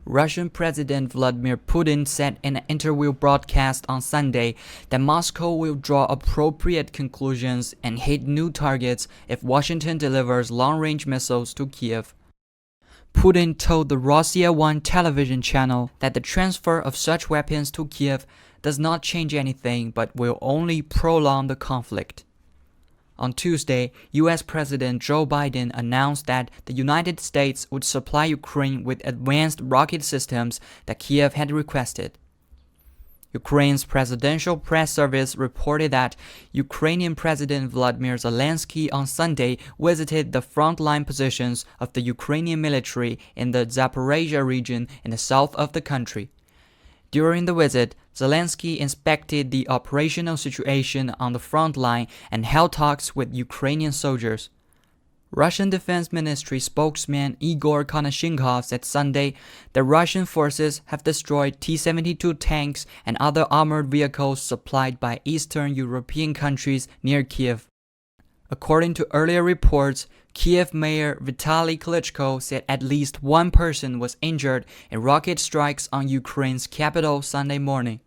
Russian President Vladimir Putin said in an interview broadcast on Sunday that Moscow will draw appropriate conclusions and hit new targets if Washington delivers long-range missiles to Kiev. Putin told the Russia 1 television channel that the transfer of such weapons to Kiev does not change anything but will only prolong the conflict. On Tuesday, U.S. President Joe Biden announced that the United States would supply Ukraine with advanced rocket systems that Kiev had requested. Ukraine's presidential press service reported that Ukrainian President Volodymyr Zelensky on Sunday visited the frontline positions of the Ukrainian military in the Zaporizhzhia region in the south of the country. During the visit, Zelensky inspected the operational situation on the front line and held talks with Ukrainian soldiers. Russian Defense Ministry spokesman Igor Konashenkov said Sunday that Russian forces have destroyed T-72 tanks and other armored vehicles supplied by Eastern European countries near Kiev. According to earlier reports, Kiev Mayor Vitaly Klitschko said at least one person was injured in rocket strikes on Ukraine's capital Sunday morning.